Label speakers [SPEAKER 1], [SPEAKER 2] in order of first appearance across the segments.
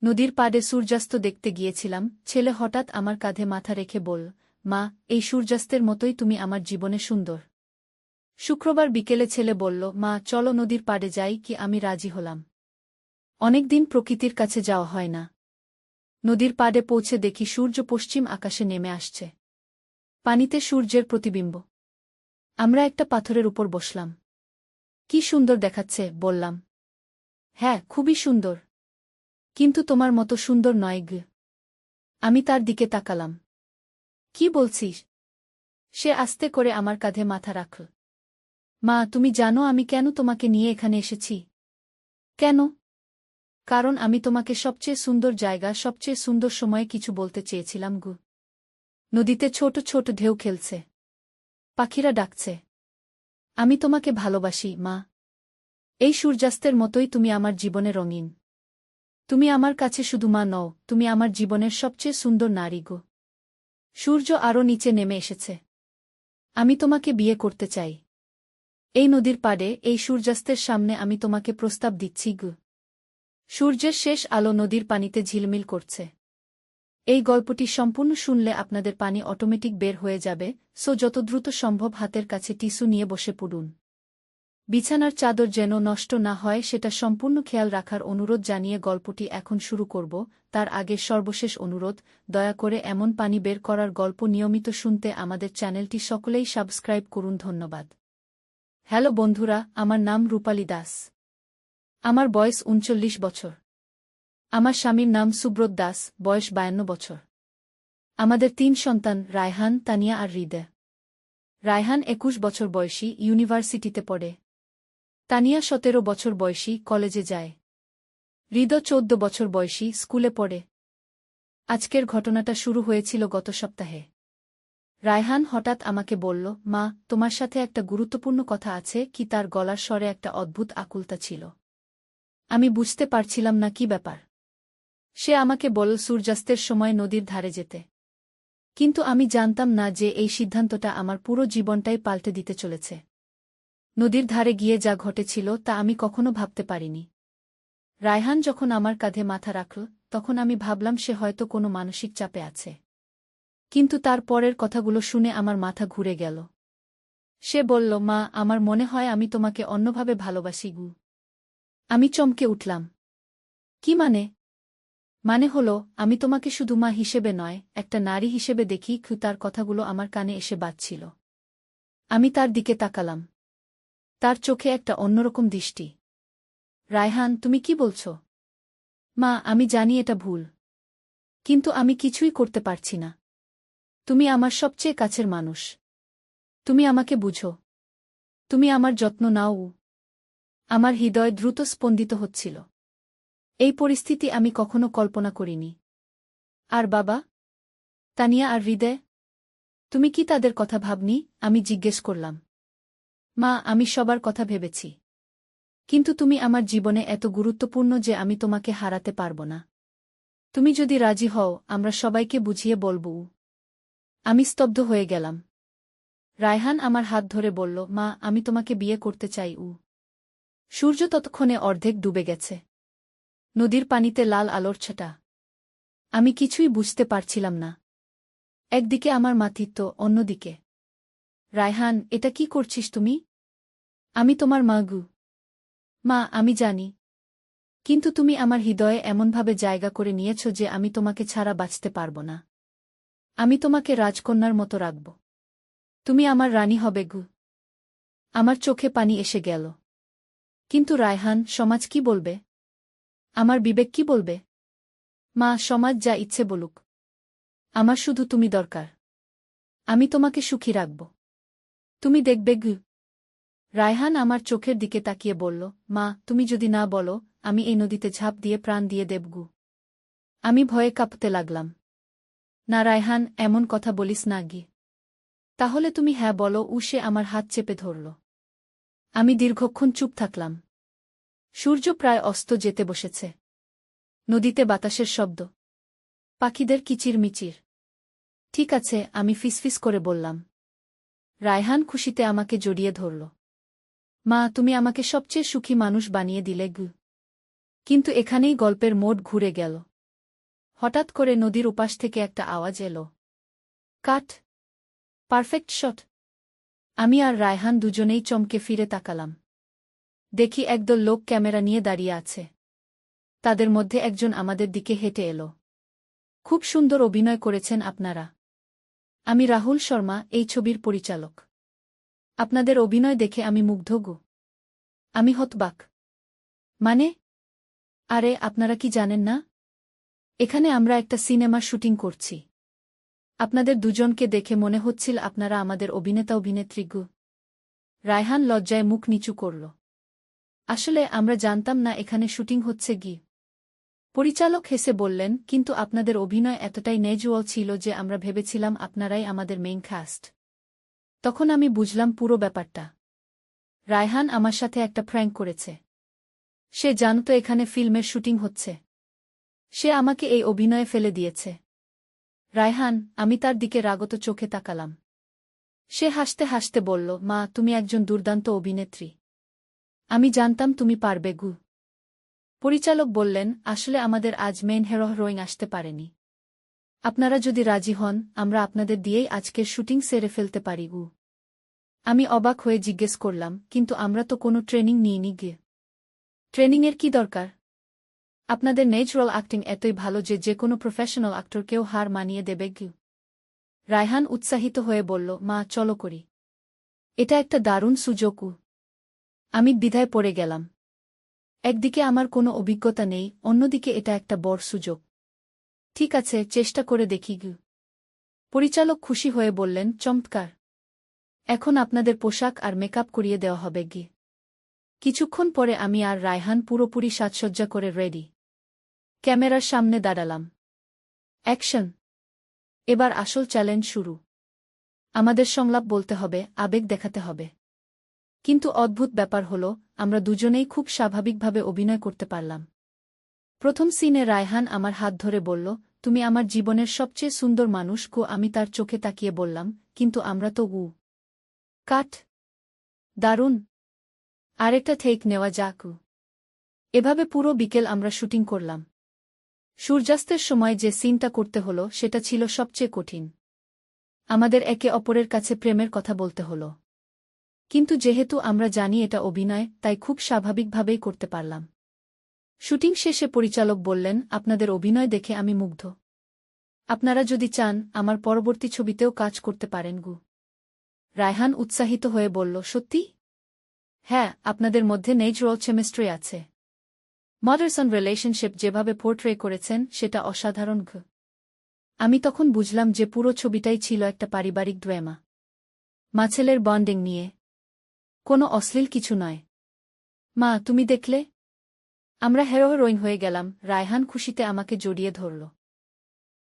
[SPEAKER 1] নদীর পাড়ে সূর্যাস্ত দেখতে গিয়েছিলাম। ছেলে হঠাৎ আমার কাঁধে মাথা রেখে বলল, মা, এই সূর্যাস্তের মতোই তুমি আমার জীবনে সুন্দর। শুক্রবার বিকেলে ছেলে বলল, মা, চলো নদীর পাড়ে যাই। কি আমি রাজি হলাম। অনেকদিন প্রকৃতির কাছে যাওয়া হয় না। নদীর পাড়ে পৌঁছে দেখি সূর্য পশ্চিম আকাশে নেমে আসছে। পানিতে সূর্যের প্রতিবিম্ব। আমরা একটা পাথরের উপর বসলাম। কি সুন্দর দেখাচ্ছে, বললাম। হ্যাঁ, খুবই সুন্দর। কিন্তু তোমার মতো সুন্দর নয় গ। আমি তার দিকে তাকালাম। কি বলছিস? সে আস্তে করে আমার কাঁধে মাথা রাখল। মা, তুমি জানো আমি কেন তোমাকে নিয়ে এখানে এসেছি? কেন? কারণ আমি তোমাকে সবচেয়ে সুন্দর জায়গা, সবচেয়ে সুন্দর সময়ে কিছু বলতে চেয়েছিলাম গু। নদীতে ছোট ছোট ঢেউ খেলছে। পাখিরা ডাকছে। আমি তোমাকে ভালোবাসি, মা। এই সূর্যাস্তের মতোই তুমি আমার জীবনে রঙিন। তুমি আমার কাছে শুধু মা নও, তুমি আমার জীবনের সবচেয়ে সুন্দর নারী গো। সূর্য আরও নিচে নেমে এসেছে। আমি তোমাকে বিয়ে করতে চাই। এই নদীর পাড়ে, এই সূর্যাস্তের সামনে আমি তোমাকে প্রস্তাব দিচ্ছি গু। সূর্যের শেষ আলো নদীর পানিতে ঝিলমিল করছে। এই গল্পটি সম্পূর্ণ শুনলে আপনাদের পানি অটোমেটিক বের হয়ে যাবে, সো যত দ্রুত সম্ভব হাতের কাছে টিস্যু নিয়ে বসে পড়ুন। বিছানার চাদর যেন নষ্ট না হয় সেটা সম্পূর্ণ খেয়াল রাখার অনুরোধ জানিয়ে গল্পটি এখন শুরু করব। তার আগে সর্বশেষ অনুরোধ, দয়া করে এমন পানি বের করার গল্প নিয়মিত শুনতে আমাদের চ্যানেলটি সকলেই সাবস্ক্রাইব করুন। ধন্যবাদ। হ্যালো বন্ধুরা, আমার নাম রূপালী দাস। আমার বয়স ৩৯ বছর। আমার স্বামীর নাম সুব্রত দাস, বয়স ৫২ বছর। আমাদের ৩ সন্তান, রায়হান, তানিয়া আর হৃদে। রায়হান ২১ বছর বয়সী, ইউনিভার্সিটিতে পড়ে। তানিয়া ১৭ বছর বয়সী, কলেজে যায়। হৃদ ১৪ বছর বয়সী, স্কুলে পড়ে। আজকের ঘটনাটা শুরু হয়েছিল গত সপ্তাহে। রায়হান হঠাৎ আমাকে বলল, মা, তোমার সাথে একটা গুরুত্বপূর্ণ কথা আছে। কি? তার গলার স্বরে একটা অদ্ভুত আকুলতা ছিল। আমি বুঝতে পারছিলাম না কি ব্যাপার। সে আমাকে বলল সূর্যাস্তের সময় নদীর ধারে যেতে। কিন্তু আমি জানতাম না যে এই সিদ্ধান্তটা আমার পুরো জীবনটাই পাল্টে দিতে চলেছে। নদীর ধারে গিয়ে যা ঘটেছিল তা আমি কখনো ভাবতে পারিনি। রায়হান যখন আমার কাঁধে মাথা রাখল, তখন আমি ভাবলাম সে হয়তো কোনো মানসিক চাপে আছে। কিন্তু তার পরের কথাগুলো শুনে আমার মাথা ঘুরে গেল। সে বলল, মা, আমার মনে হয় আমি তোমাকে অন্যভাবে ভালোবাসি গু। আমি চমকে উঠলাম। কি মানে? মানে হলো, আমি তোমাকে শুধু মা হিসেবে নয়, একটা নারী হিসেবে দেখি। তার কথাগুলো আমার কানে এসে বাজছিল। আমি তার দিকে তাকালাম। তার চোখে একটা অন্যরকম দৃষ্টি। রায়হান, তুমি কি বলছ? মা, আমি জানি এটা ভুল। কিন্তু আমি কিছুই করতে পারছি না। তুমি আমার সবচেয়ে কাছের মানুষ। তুমি আমাকে বুঝো। তুমি আমার যত্ন নাও। আমার হৃদয় দ্রুত স্পন্দিত হচ্ছিল। এই পরিস্থিতি আমি কখনো কল্পনা করিনি। আর বাবা? তানিয়া আর হৃদয়? তুমি কি তাদের কথা ভাবনি? আমি জিজ্ঞেস করলাম। মা, আমি সবার কথা ভেবেছি। কিন্তু তুমি আমার জীবনে এত গুরুত্বপূর্ণ যে আমি তোমাকে হারাতে পারব না। তুমি যদি রাজি হও, আমরা সবাইকে বুঝিয়ে বলব। আমি স্তব্ধ হয়ে গেলাম। রায়হান আমার হাত ধরে বলল, মা, আমি তোমাকে বিয়ে করতে চাই। সূর্য ততক্ষণে অর্ধেক ডুবে গেছে। নদীর পানিতে লাল আলোর ছাটা। আমি কিছুই বুঝতে পারছিলাম না। একদিকে আমার মাতৃত্ব, অন্যদিকে রায়হান। এটা কি করছিস তুমি? আমি তোমার মা গু। মা, আমি জানি। কিন্তু তুমি আমার হৃদয়ে এমনভাবে জায়গা করে নিয়েছ যে আমি তোমাকে ছাড়া বাঁচতে পারব না। আমি তোমাকে রাজকন্যার মতো রাখব। তুমি আমার রানী হবে গু। আমার চোখে পানি এসে গেল। কিন্তু রায়হান, সমাজ কি বলবে? আমার বিবেক কি বলবে? মা, সমাজ যা ইচ্ছে বলুক। আমার শুধু তুমি দরকার। আমি তোমাকে সুখী রাখব। তুমি দেখবে গু। রায়হান আমার চোখের দিকে তাকিয়ে বলল, মা, তুমি যদি না বলো, আমি এই নদীতে ঝাঁপ দিয়ে প্রাণ দিয়ে দেব গু। আমি ভয়ে কাঁপতে লাগলাম। না রায়হান, এমন কথা বলিস না গি। তাহলে তুমি হ্যাঁ বলো। সে আমার হাত চেপে ধরল। আমি দীর্ঘক্ষণ চুপ থাকলাম। সূর্য প্রায় অস্ত যেতে বসেছে। নদীতে বাতাসের শব্দ। পাখিদের কিচিরমিচির। ঠিক আছে, আমি ফিসফিস করে বললাম। রায়হান খুশিতে আমাকে জড়িয়ে ধরল। মা, তুমি আমাকে সবচেয়ে সুখী মানুষ বানিয়ে দিলে গু। কিন্তু এখানেই গল্পের মোড় ঘুরে গেল। হঠাৎ করে নদীর উপাস থেকে একটা আওয়াজ এলো, কাট! Perfect shot! আমি আর রায়হান দুজনেই চমকে ফিরে তাকালাম। দেখি একদল লোক ক্যামেরা নিয়ে দাঁড়িয়ে আছে। তাদের মধ্যে একজন আমাদের দিকে হেঁটে এলো। খুব সুন্দর অভিনয় করেছেন আপনারা। আমি রাহুল শর্মা, এই ছবির পরিচালক। আপনাদের অভিনয় দেখে আমি মুগ্ধ গো। আমি হতবাক। মানে? আরে আপনারা কি জানেন না? এখানে আমরা একটা সিনেমার শুটিং করছি। আপনাদের দুজনকে দেখে মনে হচ্ছিল আপনারা আমাদের অভিনেতা-অভিনেত্রী গো। রায়হান লজ্জায় মুখ নিচু করল। আসলে আমরা জানতাম না এখানে শুটিং হচ্ছে গি। পরিচালক হেসে বললেন, কিন্তু আপনাদের অভিনয় এতটাই ন্যাচুরাল ছিল যে আমরা ভেবেছিলাম আপনারাই আমাদের মেইন কাস্ট। তখন আমি বুঝলাম পুরো ব্যাপারটা। রায়হান আমার সাথে একটা প্র্যাঙ্ক করেছে। সে জানত এখানে ফিল্মের শুটিং হচ্ছে। সে আমাকে এই অভিনয়ে ফেলে দিয়েছে। রায়হান, আমি তার দিকে রাগত চোখে তাকালাম। সে হাসতে হাসতে বলল, মা, তুমি একজন দুর্দান্ত অভিনেত্রী। আমি জানতাম তুমি পারবে গু। পরিচালক বললেন, আসলে আমাদের আজ মেইন হিরোইন আসতে পারেনি। আপনারা যদি রাজি হন, আমরা আপনাদের দিয়েই আজকের শুটিং সেরে ফেলতে পারি গু। আমি অবাক হয়ে জিজ্ঞেস করলাম, কিন্তু আমরা তো কোনো ট্রেনিং নিইনি গে। ট্রেনিংয়ের কি দরকার? আপনাদের ন্যাচুরাল অ্যাক্টিং এতই ভালো যে কোনো প্রফেশনাল অ্যাক্টরকেও হার মানিয়ে দেবে গু। রায়হান উৎসাহিত হয়ে বলল, মা, চলো করি। এটা একটা দারুণ সুযোগ। আমি দ্বিধায় পড়ে গেলাম। একদিকে আমার কোনো অভিজ্ঞতা নেই, অন্যদিকে এটা একটা বড় সুযোগ। ঠিক আছে, চেষ্টা করে দেখি গু। পরিচালক খুশি হয়ে বললেন, চমৎকার। এখন আপনাদের পোশাক আর মেকআপ করিয়ে দেওয়া হবে গি। কিছুক্ষণ পরে আমি আর রায়হান পুরোপুরি সাজসজ্জা করে রেডি। ক্যামেরার সামনে দাঁড়ালাম। অ্যাকশন! এবার আসল চ্যালেঞ্জ শুরু। আমাদের সংলাপ বলতে হবে, আবেগ দেখাতে হবে। কিন্তু অদ্ভুত ব্যাপার হল, আমরা দুজনেই খুব স্বাভাবিকভাবে অভিনয় করতে পারলাম। প্রথম সিনে রায়হান আমার হাত ধরে বলল, তুমি আমার জীবনের সবচেয়ে সুন্দর মানুষ গো। আমি তার চোখে তাকিয়ে বললাম, কিন্তু আমরা তো গু। কাট! দারুণ! আরেকটা টেক নেওয়া যাক। এভাবে পুরো বিকেল আমরা শুটিং করলাম। সূর্যাস্তের সময় যে সিনটা করতে হল সেটা ছিল সবচেয়ে কঠিন। আমাদের একে অপরের কাছে প্রেমের কথা বলতে হল। কিন্তু যেহেতু আমরা জানি এটা অভিনয়, তাই খুব স্বাভাবিকভাবেই করতে পারলাম। শুটিং শেষে পরিচালক বললেন, আপনাদের অভিনয় দেখে আমি মুগ্ধ। আপনারা যদি চান, আমার পরবর্তী ছবিতেও কাজ করতে পারেন গু। রায়হান উৎসাহিত হয়ে বলল, সত্যি? হ্যাঁ, আপনাদের মধ্যে ন্যাচুরাল কেমিস্ট্রি আছে। মদার-সন রিলেশনশিপ যেভাবে পোর্ট্রে করেছেন সেটা অসাধারণ গু। আমি তখন বুঝলাম যে পুরো ছবিটাই ছিল একটা পারিবারিক ড্রামা। মা-ছেলের বন্ডিং নিয়ে। কোনো অশ্লীল কিছু নয়। মা, তুমি দেখলে? আমরা হিরো-হিরোইন হয়ে গেলাম। রায়হান খুশিতে আমাকে জড়িয়ে ধরল।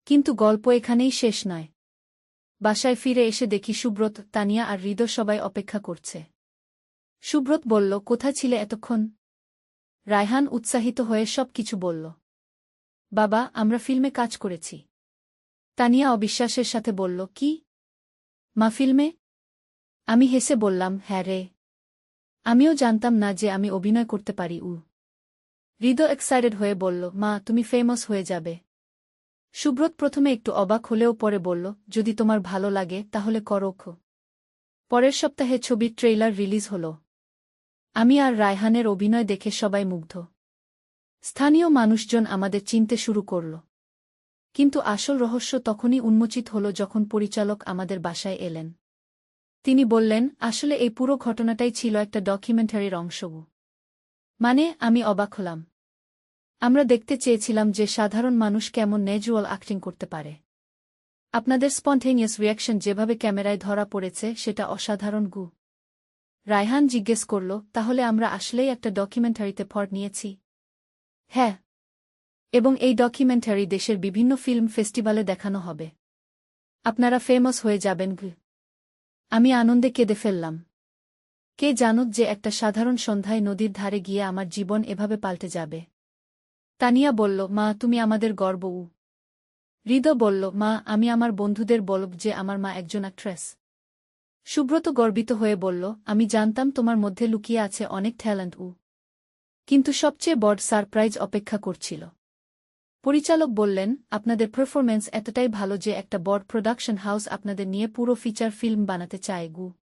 [SPEAKER 1] কিন্তু গল্প এখানেই শেষ নয়। বাসায় ফিরে এসে দেখি সুব্রত, তানিয়া আর হৃদয় সবাই অপেক্ষা করছে। সুব্রত বলল, কোথায় ছিলে এতক্ষণ? রায়হান উৎসাহিত হয়ে সব কিছু বলল। বাবা, আমরা ফিল্মে কাজ করেছি। তানিয়া অবিশ্বাসের সাথে বলল, কি? মা, ফিল্মে? আমি হেসে বললাম, হ্যাঁ রে। আমিও জানতাম না যে আমি অভিনয় করতে পারি। হৃদয় এক্সাইটেড হয়ে বলল, মা, তুমি ফেমাস হয়ে যাবে। সুব্রত প্রথমে একটু অবাক হলেও পরে বলল, যদি তোমার ভালো লাগে তাহলে করো। পরের সপ্তাহে ছবির ট্রেইলার রিলিজ হল। আমি আর রায়হানের অভিনয় দেখে সবাই মুগ্ধ। স্থানীয় মানুষজন আমাদের চিনতে শুরু করল। কিন্তু আসল রহস্য তখনই উন্মোচিত হল যখন পরিচালক আমাদের বাসায় এলেন। তিনি বললেন, আসলে এই পুরো ঘটনাটাই ছিল একটা ডকুমেন্টারির অংশ। মানে? আমি অবাক হলাম। আমরা দেখতে চেয়েছিলাম যে সাধারণ মানুষ কেমন ন্যাচুরাল অ্যাক্টিং করতে পারে। আপনাদের স্পন্টেনিয়াস রিঅ্যাকশন যেভাবে ক্যামেরায় ধরা পড়েছে সেটা অসাধারণ গু। রায়হান জিজ্ঞেস করল, তাহলে আমরা আসলেই একটা ডকুমেন্টারিতে পার্ট নিয়েছি? হ্যাঁ। এবং এই ডকুমেন্টারি দেশের বিভিন্ন ফিল্ম ফেস্টিভ্যালে দেখানো হবে। আপনারা ফেমাস হয়ে যাবেন গু। আমি আনন্দে কেঁদে ফেললাম। কে জানুত যে একটা সাধারণ সন্ধ্যায় নদীর ধারে গিয়ে আমার জীবন এভাবে পাল্টে যাবে। তানিয়া বলল, মা, তুমি আমাদের গর্ব। হৃদয় বলল, মা, আমি আমার বন্ধুদের বলব যে আমার মা একজন অ্যাক্ট্রেস। সুব্রত গর্বিত হয়ে বলল, আমি জানতাম তোমার মধ্যে লুকিয়ে আছে অনেক ট্যালেন্ট। কিন্তু সবচেয়ে বড় সারপ্রাইজ অপেক্ষা করছিল। পরিচালক বললেন, আপনাদের পারফরম্যান্স এতটাই ভালো যে একটা বড় প্রোডাকশন হাউস আপনাদের নিয়ে পুরো ফিচার ফিল্ম বানাতে চায় গু।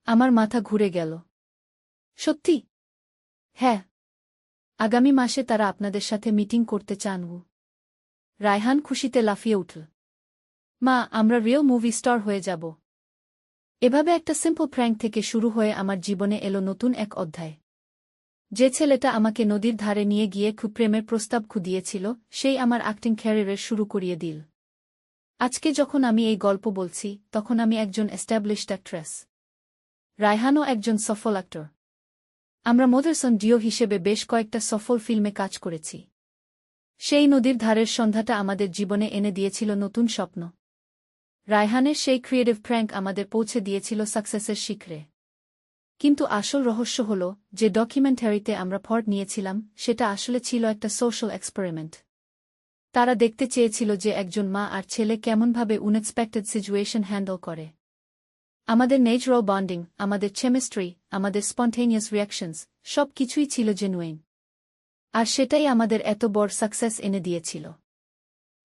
[SPEAKER 1] আমার মাথা ঘুরে গেল। সত্যি? হ্যাঁ। আগামী মাসে তারা আপনাদের সাথে মিটিং করতে চান গু। রায়হান খুশিতে লাফিয়ে উঠল। মা, আমরা রিয়েল মুভি স্টার হয়ে যাব। এভাবে একটা সিম্পল প্র্যাঙ্ক থেকে শুরু হয়ে আমার জীবনে এলো নতুন এক অধ্যায়। যে ছেলেটা আমাকে নদীর ধারে নিয়ে গিয়ে খুব প্রেমের প্রস্তাব দিয়েছিল, সেই আমার অ্যাক্টিং ক্যারিয়ারের শুরু করিয়ে দিল। আজকে যখন আমি এই গল্প বলছি, তখন আমি একজন এস্টাবলিশড অ্যাক্ট্রেস। রায়হানও একজন সফল অ্যাক্টর। আমরা মদারসন ডিও হিসেবে বেশ কয়েকটা সফল ফিল্মে কাজ করেছি। সেই নদীর ধারের সন্ধ্যাটা আমাদের জীবনে এনে দিয়েছিল নতুন স্বপ্ন। রায়হানের সেই ক্রিয়েটিভ প্র্যাঙ্ক আমাদের পৌঁছে দিয়েছিল সাকসেসের শিখরে। কিন্তু আসল রহস্য হল, যে ডকুমেন্টারিতে আমরা পার্ট নিয়েছিলাম, সেটা আসলে ছিল একটা সোশ্যাল এক্সপেরিমেন্ট। তারা দেখতে চেয়েছিল যে একজন মা আর ছেলে কেমনভাবে আনএক্সপেক্টেড সিচুয়েশন হ্যান্ডেল করে। আমাদের ন্যাচারাল বন্ডিং, আমাদের কেমিস্ট্রি, আমাদের স্পন্টেনিয়াস রিয়াকশনস, সব কিছুই ছিল জেনুইন। আর সেটাই আমাদের এত বড় সাকসেস এনে দিয়েছিল।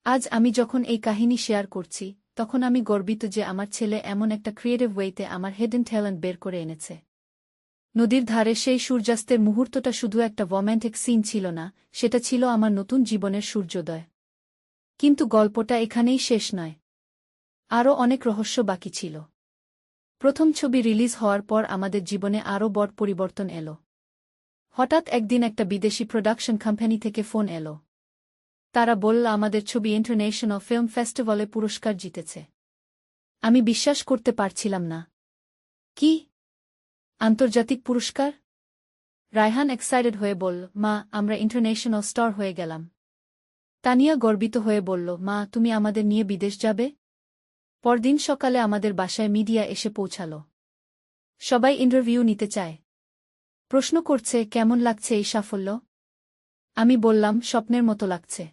[SPEAKER 1] আজ আমি যখন এই কাহিনী শেয়ার করছি, তখন আমি গর্বিত যে আমার ছেলে এমন একটা ক্রিয়েটিভ ওয়েতে আমার হিডেন ট্যালেন্ট বের করে এনেছে। নদীর ধারে সেই সূর্যাস্তের মুহূর্তটা শুধু একটা রোম্যান্টিক সিন ছিল না, সেটা ছিল আমার নতুন জীবনের সূর্যোদয়। কিন্তু গল্পটা এখানেই শেষ নয়। আরও অনেক রহস্য বাকি ছিল। প্রথম ছবি রিলিজ হওয়ার পর আমাদের জীবনে আরও বড় পরিবর্তন এলো। হঠাৎ একদিন একটা বিদেশি প্রোডাকশন কোম্পানি থেকে ফোন এলো। তারা বলল আমাদের ছবি ইন্টারন্যাশনাল ফিল্ম ফেস্টিভ্যালে পুরস্কার জিতেছে। আমি বিশ্বাস করতে পারছিলাম না। কি? আন্তর্জাতিক পুরস্কার? রায়হান এক্সাইটেড হয়ে বলল, মা, আমরা ইন্টারন্যাশনাল স্টার হয়ে গেলাম। তানিয়া গর্বিত হয়ে বলল, মা, তুমি আমাদের নিয়ে বিদেশ যাবে? পরদিন সকালে আমাদের বাসায় মিডিয়া এসে পৌঁছাল। সবাই ইন্টারভিউ নিতে চায়। প্রশ্ন করছে, কেমন লাগছে এই সাফল্য? আমি বললাম, স্বপ্নের মতো লাগছে।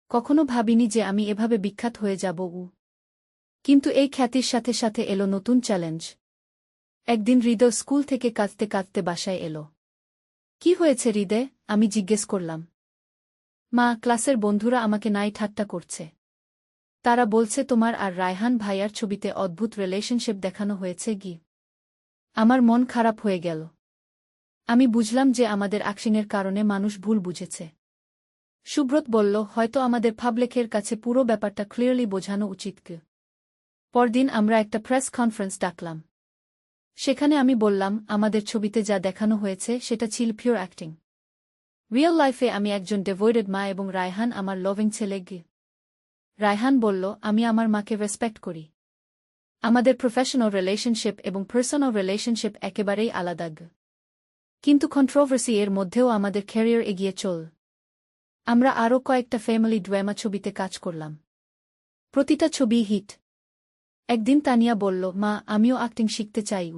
[SPEAKER 1] কখনো ভাবিনি যে আমি এভাবে বিখ্যাত হয়ে যাব। কিন্তু এই খ্যাতির সাথে সাথে এলো নতুন চ্যালেঞ্জ। একদিন হৃদয় স্কুল থেকে কাঁদতে কাঁদতে বাসায় এলো। কি হয়েছে হৃদয়? আমি জিজ্ঞেস করলাম। মা, ক্লাসের বন্ধুরা আমাকে নাই ঠাট্টা করছে। তারা বলছে তোমার আর রায়হান ভাইয়ার ছবিতে অদ্ভুত রিলেশনশিপ দেখানো হয়েছে গি। আমার মন খারাপ হয়ে গেল। আমি বুঝলাম যে আমাদের অ্যাকশনের কারণে মানুষ ভুল বুঝেছে। সুব্রত বলল, হয়তো আমাদের পাবলিকের কাছে পুরো ব্যাপারটা ক্লিয়ারলি বোঝানো উচিত। পরদিন আমরা একটা প্রেস কনফারেন্স ডাকলাম। সেখানে আমি বললাম, আমাদের ছবিতে যা দেখানো হয়েছে সেটা ছিল পিওর অ্যাক্টিং। রিয়েল লাইফে আমি একজন ডিভোটেড মা এবং রায়হান আমার লভিং ছেলে। রায়হান বলল, আমি আমার মাকে রেসপেক্ট করি। আমাদের প্রফেশনাল রিলেশনশিপ এবং পার্সোনাল রিলেশনশিপ একেবারেই আলাদা। কিন্তু কন্ট্রোভার্সি এর মধ্যেও আমাদের ক্যারিয়ার এগিয়ে চল। আমরা আরও কয়েকটা ফ্যামিলি ড্রামা ছবিতে কাজ করলাম। প্রতিটা ছবি হিট। একদিন তানিয়া বলল, মা, আমিও অ্যাক্টিং শিখতে চাই।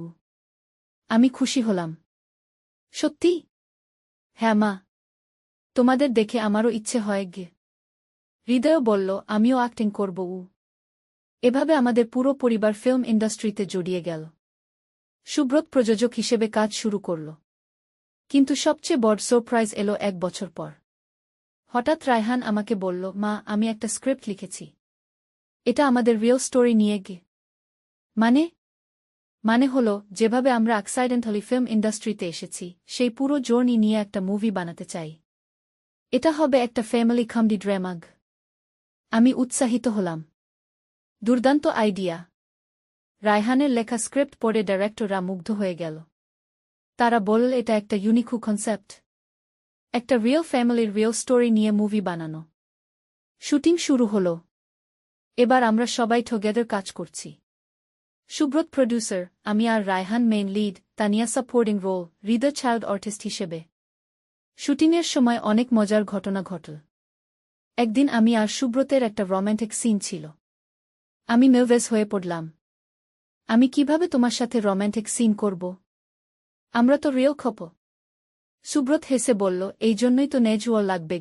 [SPEAKER 1] আমি খুশি হলাম। সত্যি? হ্যাঁ মা, তোমাদের দেখে আমারও ইচ্ছে হয় গে। হৃদয়ও বলল, আমিও অ্যাক্টিং করব। এভাবে আমাদের পুরো পরিবার ফিল্ম ইন্ডাস্ট্রিতে জড়িয়ে গেল। সুব্রত প্রযোজক হিসেবে কাজ শুরু করল। কিন্তু সবচেয়ে বড় সারপ্রাইজ এলো 1 বছর পর। হঠাৎ রায়হান আমাকে বলল, মা, আমি একটা স্ক্রিপ্ট লিখেছি। এটা আমাদের রিয়েল স্টোরি নিয়ে গে। মানে হলো, যেভাবে আমরা অ্যাক্সিডেন্টালি ফিল্ম ইন্ডাস্ট্রিতে এসেছি, সেই পুরো জার্নি নিয়ে একটা মুভি বানাতে চাই। এটা হবে একটা ফ্যামিলি কমেডি ড্রামা। আমি উৎসাহিত হলাম। দুর্দান্ত আইডিয়া। রায়হানের লেখা স্ক্রিপ্ট পড়ে ডাইরেক্টররা মুগ্ধ হয়ে গেল। তারা বলল, এটা একটা ইউনিক কনসেপ্ট। একটা রিয়েল ফ্যামিলির রিয়েল স্টোরি নিয়ে মুভি বানানো। শুটিং শুরু হলো। এবার আমরা সবাই টুগেদার কাজ করছি। সুব্রত প্রডিউসার, আমি আর Raihan main lead, Tania supporting role, Hriday child artist হিসেবে। শুটিংয়ের সময় অনেক মজার ঘটনা ঘটল। একদিন আমি আর সুব্রতের একটা রোম্যান্টিক সিন ছিল। আমি নার্ভাস হয়ে পড়লাম। আমি কিভাবে তোমার সাথে রোম্যান্টিক সিন করব? আমরা তো রিয়েল খপ। সুব্রত হেসে বলল, এই জন্যই তো ন্যাচুরাল লাগবে।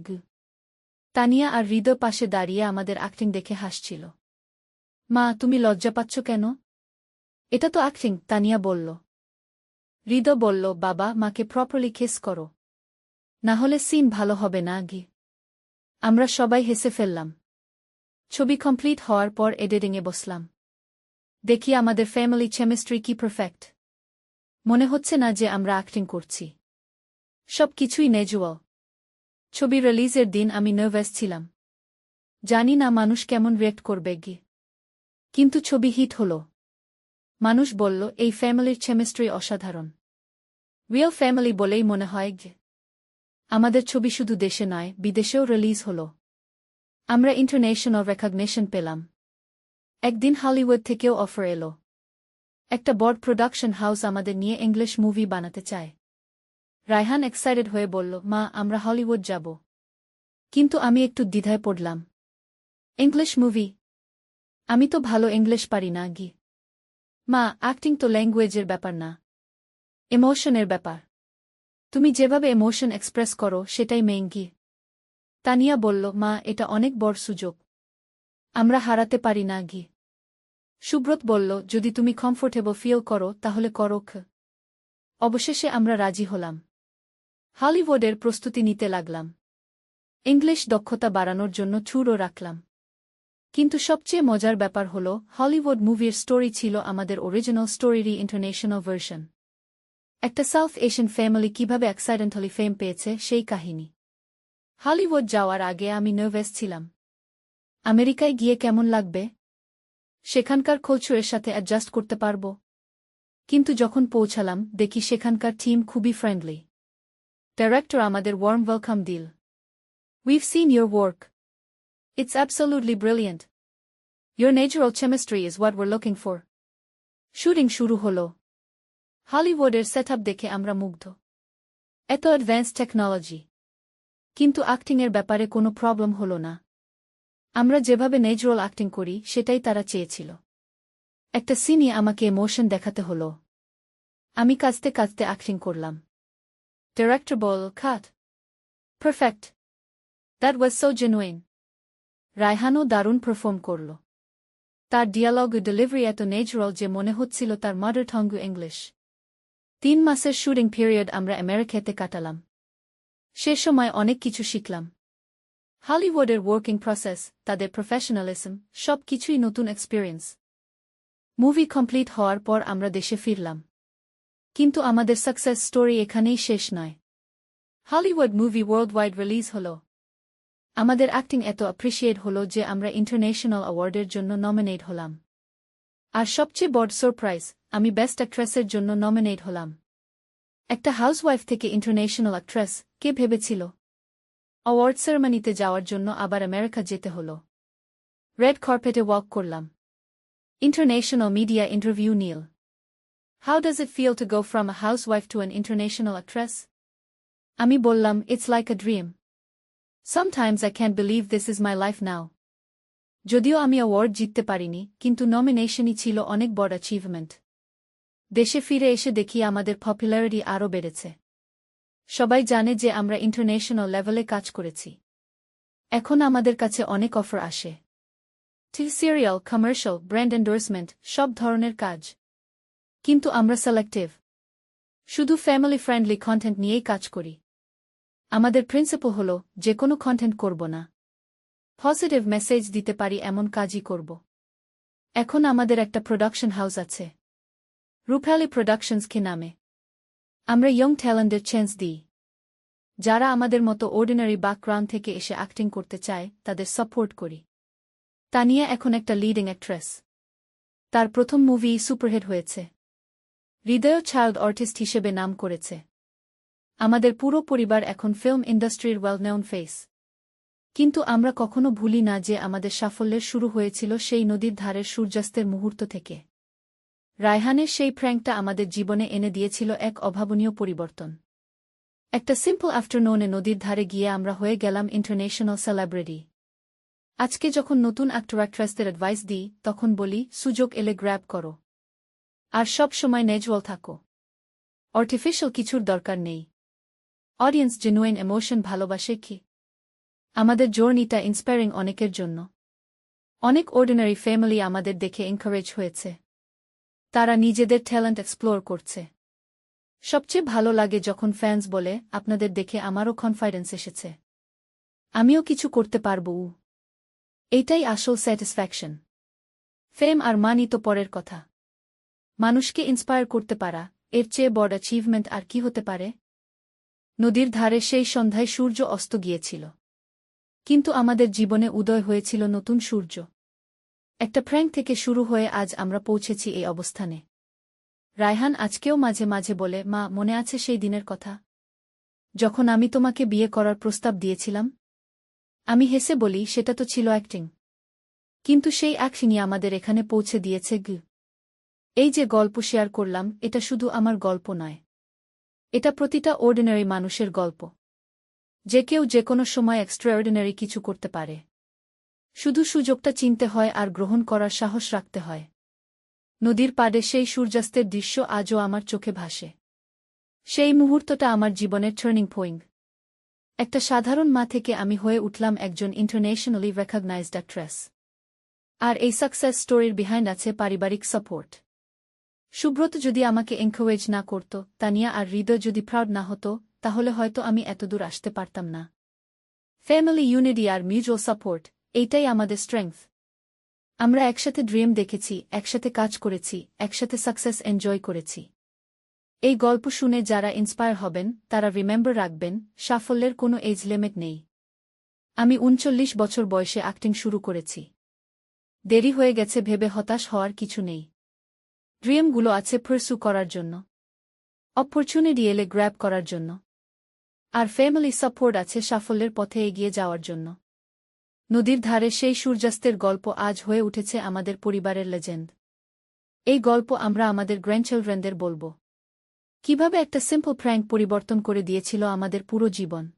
[SPEAKER 1] তানিয়া আর হৃদয় পাশে দাঁড়িয়ে আমাদের অ্যাক্টিং দেখে হাসছিল। মা, তুমি লজ্জা পাচ্ছ কেন? এটা তো অ্যাক্টিং, তানিয়া বলল। হৃদয় বলল, বাবা, মাকে প্রপারলি কিস করো। না হলে সিন ভালো হবে না। আমরা সবাই হেসে ফেললাম। ছবি কমপ্লিট হওয়ার পর এডিটিংয়ে বসলাম। দেখি আমাদের ফ্যামিলি কেমিস্ট্রি কি পারফেক্ট। মনে হচ্ছে না যে আমরা অ্যাক্টিং করছি। সব কিছুই ন্যাচুরাল। ছবি রিলিজের দিন আমি নার্ভাস ছিলাম। জানি না মানুষ কেমন রিয়েক্ট করবে গি। কিন্তু ছবি হিট হল। মানুষ বলল এই ফ্যামিলির কেমিস্ট্রি অসাধারণ। রিয়েল ফ্যামিলি বলেই মনে হয় গে। আমাদের ছবি শুধু দেশে নয়, বিদেশেও রিলিজ হল। আমরা ইন্টারন্যাশনাল রেকগনিশন পেলাম। একদিন হলিউড থেকেও অফার এলো। একটা বড় প্রোডাকশন হাউস আমাদের নিয়ে ইংলিশ মুভি বানাতে চায়। রায়হান এক্সাইটেড হয়ে বলল, মা, আমরা হলিউড যাব। কিন্তু আমি একটু দ্বিধায় পড়লাম। English movie? আমি তো ভালো ইংলিশ পারি না গি। মা, অ্যাক্টিং তো ল্যাঙ্গুয়েজের ব্যাপার না, ইমোশনের ব্যাপার। তুমি যেভাবে ইমোশন এক্সপ্রেস করো সেটাই মেইন গি। তানিয়া বলল, মা, এটা অনেক বড় সুযোগ। আমরা হারাতে পারি না গি। সুব্রত বলল, যদি তুমি কমফোর্টেবল ফিল করো তাহলে করো। অবশেষে আমরা রাজি হলাম। হলিউডের প্রস্তুতি নিতে লাগলাম। ইংলিশ দক্ষতা বাড়ানোর জন্য ছুরও রাখলাম। কিন্তু সবচেয়ে মজার ব্যাপার হল, হলিউড মুভির স্টোরি ছিল আমাদের অরিজিনাল স্টোরিরই ইন্টারন্যাশনাল ভার্সন। একটা সাউথ এশিয়ান ফ্যামিলি কিভাবে অ্যাক্সিডেন্টালি ফেম পেয়েছে সেই কাহিনী। হলিউড যাওয়ার আগে আমি নার্ভাস ছিলাম। আমেরিকায় গিয়ে কেমন লাগবে? সেখানকার কালচারের সাথে অ্যাডজাস্ট করতে পারব? কিন্তু যখন পৌঁছালাম দেখি সেখানকার টিম খুবই ফ্রেন্ডলি। ডাইরেক্টর আমাদের ওয়ার্ম ওয়েলকাম দিল। We've seen your work. It's absolutely brilliant. Your natural chemistry is what we're looking for. Shooting শুরু হল। হলিউডের সেটআপ দেখে আমরা মুগ্ধ। এত অ্যাডভান্স টেকনোলজি। কিন্তু অ্যাক্টিংয়ের ব্যাপারে কোনো প্রবলেম হল না। আমরা যেভাবে ন্যাচুরাল অ্যাক্টিং করি সেটাই তারা চেয়েছিল। একটা সিনে আমাকে ইমোশন দেখাতে হল। আমি কাঁদতে কাঁদতে অ্যাক্টিং করলাম। ডাইরেক্টর বল, cut. Perfect. That was so genuine. রায়হানও দারুণ পারফর্ম করল। তার ডিয়ালগ ও ডেলিভারি এত ন্যাচুরাল যে মনে হচ্ছিল তার মাদার টাং ইংলিশ। 3 মাসের শুটিং পিরিয়ড আমরা আমেরিকাতে কাটালাম। সে সময় অনেক কিছু শিখলাম। হলিউডের ওয়ার্কিং প্রসেস, তাদের প্রফেশনালিজম, সব কিছুই নতুন এক্সপেরিয়েন্স। মুভি কমপ্লিট হওয়ার পর আমরা দেশে ফিরলাম। কিন্তু আমাদের সাকসেস স্টোরি এখানেই শেষ নয়। Hollywood movie world wide release হল। আমাদের অ্যাক্টিং এত অ্যাপ্রিশিয়েট হল যে আমরা ইন্টারন্যাশনাল অ্যাওয়ার্ডের জন্য নমিনেট হলাম। আর সবচেয়ে বড় সারপ্রাইজ, আমি বেস্ট অ্যাক্ট্রেসের জন্য নমিনেট হলাম। একটা হাউসওয়াইফ থেকে ইন্টারন্যাশনাল অ্যাক্ট্রেস, কে ভেবেছিল? অ্যাওয়ার্ড সেরেমনিতে যাওয়ার জন্য আবার আমেরিকা যেতে হল। রেড কার্পেটে ওয়াক করলাম। ইন্টারন্যাশনাল মিডিয়া ইন্টারভিউ নীল। How does it feel to go from a housewife to an international actress? আমি বললাম, it's like a dream. Sometimes I can't believe this is my life now. যদিও আমি award জিততে পারিনি, কিন্তু নমিনেশনই ছিল অনেক বড় অ্যাচিভমেন্ট। দেশে ফিরে এসে দেখি আমাদের পপুলারিটি আরও বেড়েছে। সবাই জানে যে আমরা ইন্টারন্যাশনাল লেভেলে কাজ করেছি। এখন আমাদের কাছে অনেক অফার আসে। TV serial, commercial, brand endorsement, সব ধরনের কাজ। কিন্তু আমরা সিলেক্টিভ। শুধু ফ্যামিলি ফ্রেন্ডলি কন্টেন্ট নিয়েই কাজ করি। আমাদের প্রিন্সিপাল হল, যে কোনো কন্টেন্ট করব না। পজিটিভ মেসেজ দিতে পারি এমন কাজই করব। এখন আমাদের একটা প্রোডাকশন হাউস আছে, রূপালী প্রোডাকশনসকে নামে। আমরা ইয়ং ট্যালেন্টের চান্স দিই। যারা আমাদের মতো অর্ডিনারি ব্যাকগ্রাউন্ড থেকে এসে অ্যাক্টিং করতে চায় তাদের সাপোর্ট করি। তানিয়া এখন একটা লিডিং অ্যাক্ট্রেস। তার প্রথম মুভি সুপারহিট হয়েছে। হৃদয় চাইল্ড আর্টিস্ট হিসেবে নাম করেছে। আমাদের পুরো পরিবার এখন ফিল্ম ইন্ডাস্ট্রির ওয়েল নোন ফেস। কিন্তু আমরা কখনো ভুলি না যে আমাদের সাফল্যের শুরু হয়েছিল সেই নদীর ধারের সূর্যাস্তের মুহূর্ত থেকে। রায়হানের সেই প্র্যাঙ্কটা আমাদের জীবনে এনে দিয়েছিল এক অভাবনীয় পরিবর্তন। একটা সিম্পল আফটারনুনে নদীর ধারে গিয়ে আমরা হয়ে গেলাম ইন্টারন্যাশনাল সেলিব্রিটি। আজকে যখন নতুন অ্যাক্টর অ্যাক্ট্রেসদের অ্যাডভাইস দিই তখন বলি, সুযোগ এলে গ্র্যাব করো। আর সব সময় ন্যাচুরাল থাকো। আর্টিফিশিয়াল কিছুর দরকার নেই। অডিয়েন্স জেনুইন ইমোশন ভালোবাসে কি? আমাদের জার্নিটা ইন্সপায়ারিং অনেকের জন্য। অনেক অর্ডিনারি ফ্যামিলি আমাদের দেখে এনকারেজ হয়েছে। তারা নিজেদের ট্যালেন্ট এক্সপ্লোর করছে। সবচেয়ে ভালো লাগে যখন ফ্যান্স বলে, আপনাদের দেখে আমারও কনফিডেন্স এসেছে। আমিও কিছু করতে পারবো। এইটাই আসল স্যাটিসফ্যাকশন। ফেম আর মানি তো পরের কথা। মানুষকে ইন্সপায়ার করতে পারা, এর চেয়ে বড় অ্যাচিভমেন্ট আর কি হতে পারে? নদীর ধারে সেই সন্ধ্যায় সূর্য অস্ত গিয়েছিল। কিন্তু আমাদের জীবনে উদয় হয়েছিল নতুন সূর্য। একটা প্র্যাঙ্ক থেকে শুরু হয়ে আজ আমরা পৌঁছেছি এই অবস্থানে। রায়হান আজকেও মাঝে মাঝে বলে, মা, মনে আছে সেই দিনের কথা, যখন আমি তোমাকে বিয়ে করার প্রস্তাব দিয়েছিলাম? আমি হেসে বলি, সেটা তো ছিল অ্যাক্টিং। কিন্তু সেই অ্যাক্টিংই আমাদের এখানে পৌঁছে দিয়েছে। এই যে গল্প শেয়ার করলাম, এটা শুধু আমার গল্প নয়। এটা প্রতিটা অর্ডিনারি মানুষের গল্প। যে কেউ যে কোনো সময় এক্সট্রাঅর্ডিনারি কিছু করতে পারে। শুধু সুযোগটা চিনতে হয় আর গ্রহণ করার সাহস রাখতে হয়। নদীর পাড়ে সেই সূর্যাস্তের দৃশ্য আজও আমার চোখে ভাসে। সেই মুহূর্তটা আমার জীবনের টার্নিং পয়েন্ট। একটা সাধারণ মা থেকে আমি হয়ে উঠলাম একজন ইন্টারন্যাশনালি রেকগনাইজড অ্যাক্ট্রেস। আর এই সাকসেস স্টোরির বিহাইন্ড আছে পারিবারিক সাপোর্ট। সুব্রত যদি আমাকে এনকারেজ না করত, তানিয়া আর হৃদয় যদি প্রাউড না হতো, তাহলে হয়তো আমি এতদূর আসতে পারতাম না। ফ্যামিলি ইউনিটি আর মিউচুয়াল সাপোর্ট, এইটাই আমাদের স্ট্রেংথ। আমরা একসাথে ড্রিম দেখেছি, একসাথে কাজ করেছি, একসাথে সাকসেস এনজয় করেছি। এই গল্প শুনে যারা ইন্সপায়ার হবেন, তারা রিমেম্বার রাখবেন, সাফল্যের কোনো এজ লিমিট নেই। আমি ৩৯ বছর বয়সে অ্যাক্টিং শুরু করেছি। দেরি হয়ে গেছে ভেবে হতাশ হওয়ার কিছু নেই। ড্রিমগুলো আছে পারস্যু করার জন্য, অপরচুনিটি এলে গ্র্যাব করার জন্য। আর ফ্যামিলি সাপোর্ট আছে সাফল্যের পথে এগিয়ে যাওয়ার জন্য। নদীর ধারে সেই সূর্যাস্তের গল্প আজ হয়ে উঠেছে আমাদের পরিবারের লেজেন্ড। এই গল্প আমরা আমাদের গ্র্যান্ডচিলড্রেনদের বলব। কিভাবে একটা সিম্পল প্র্যাঙ্ক পরিবর্তন করে দিয়েছিল আমাদের পুরো জীবন।